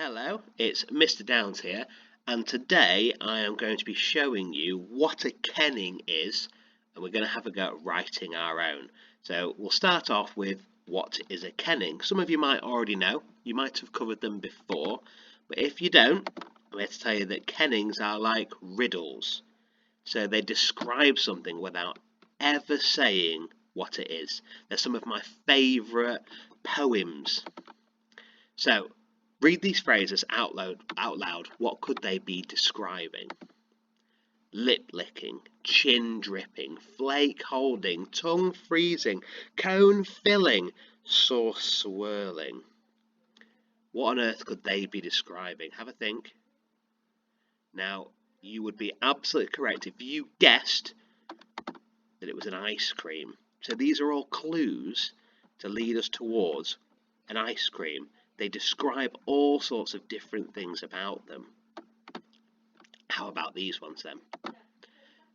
Hello, it's Mr. Downs here, and today I am going to be showing you what a kenning is, and we're going to have a go at writing our own. So we'll start off with what is a kenning. Some of you might already know, you might have covered them before, but if you don't, I'm here to tell you that kennings are like riddles. So they describe something without ever saying what it is. They're some of my favourite poems. So read these phrases out loud. What could they be describing? Lip licking, chin dripping, flake holding, tongue freezing, cone filling, sauce swirling. What on earth could they be describing? Have a think. Now, you would be absolutely correct if you guessed that it was an ice cream. So these are all clues to lead us towards an ice cream. They describe all sorts of different things about them. How about these ones then?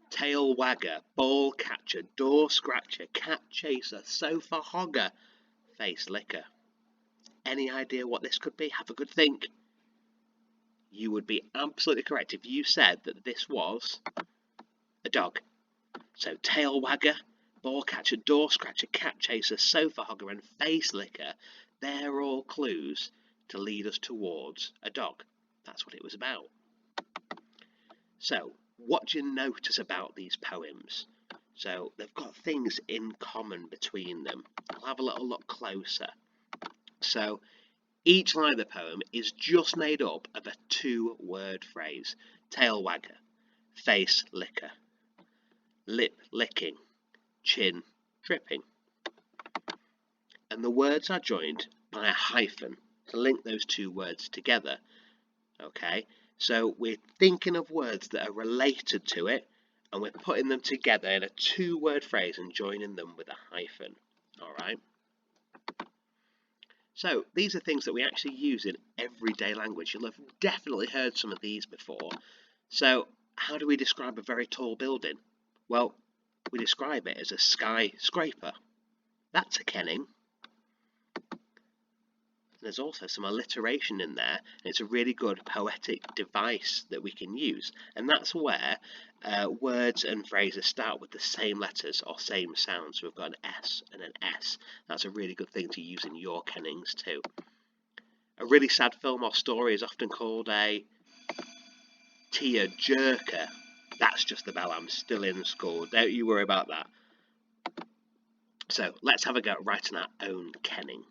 Tail wagger, ball catcher, door scratcher, cat chaser, sofa hogger, face licker. Any idea what this could be? Have a good think. You would be absolutely correct if you said that this was a dog. So tail wagger, ball catcher, door scratcher, cat chaser, sofa hogger and face licker, they're all clues to lead us towards a dog. That's what it was about. So, what do you notice about these poems? So, they've got things in common between them. I'll have a little look closer. So, each line of the poem is just made up of a two-word phrase. Tail wagger, face licker, lip licking, chin dripping. And the words are joined by a hyphen to link those two words together. Okay, so we're thinking of words that are related to it, and we're putting them together in a two-word phrase and joining them with a hyphen. Alright, so these are things that we actually use in everyday language. You'll have definitely heard some of these before. So how do we describe a very tall building? Well, we describe it as a skyscraper. That's a kenning. There's also some alliteration in there, and it's a really good poetic device that we can use, and that's where words and phrases start with the same letters or same sounds. So we've got an S and an S. That's a really good thing to use in your kennings too. A really sad film or story is often called a tear-jerker. That's just the bell. I'm still in school, don't you worry about that. So let's have a go at writing our own kenning.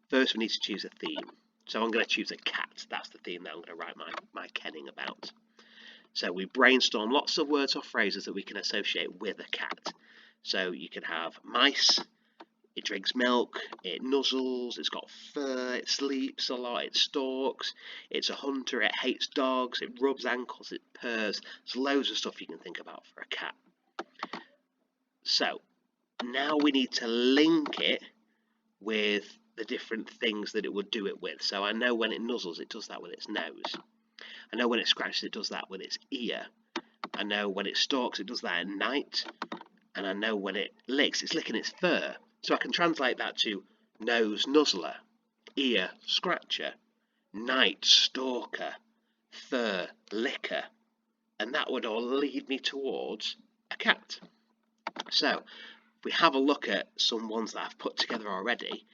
First, we need to choose a theme. So I'm going to choose a cat. That's the theme that I'm going to write my kenning about. So we brainstorm lots of words or phrases that we can associate with a cat. So you can have mice, it drinks milk, it nuzzles, it's got fur, it sleeps a lot, it stalks, it's a hunter, it hates dogs, it rubs ankles, it purrs. There's loads of stuff you can think about for a cat. So now we need to link it with the different things that it would do it with. So I know when it nuzzles, it does that with its nose. I know when it scratches, it does that with its ear. I know when it stalks, it does that at night. And I know when it licks, it's licking its fur. So I can translate that to nose nuzzler, ear scratcher, night stalker, fur licker. And that would all lead me towards a cat. So if we have a look at some ones that I've put together already,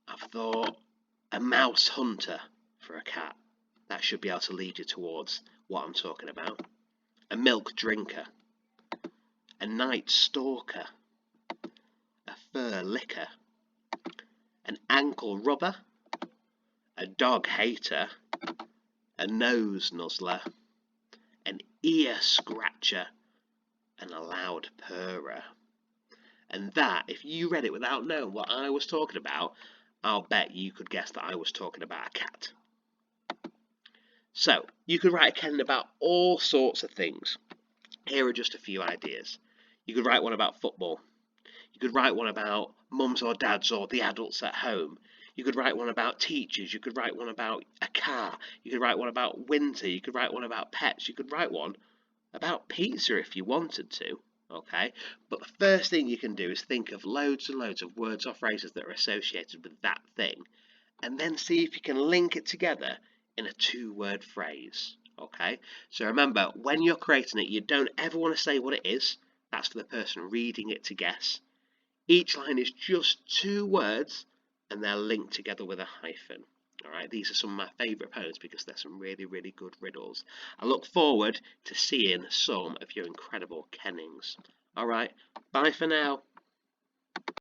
I've thought a mouse hunter for a cat. That should be able to lead you towards what I'm talking about. A milk drinker, a night stalker, a fur licker, an ankle rubber, a dog hater, a nose nuzzler, an ear scratcher, and a loud purrer. And that, if you read it without knowing what I was talking about, I'll bet you could guess that I was talking about a cat. So, you could write a kenning about all sorts of things. Here are just a few ideas. You could write one about football. You could write one about mums or dads or the adults at home. You could write one about teachers. You could write one about a car. You could write one about winter. You could write one about pets. You could write one about pizza if you wanted to. Okay, but the first thing you can do is think of loads and loads of words or phrases that are associated with that thing, and then see if you can link it together in a two-word phrase. Okay, so remember, when you're creating it, you don't ever want to say what it is. That's for the person reading it to guess. Each line is just two words and they're linked together with a hyphen. Alright, these are some of my favourite poems because they're some really, really good riddles. I look forward to seeing some of your incredible Kennings. Alright, bye for now.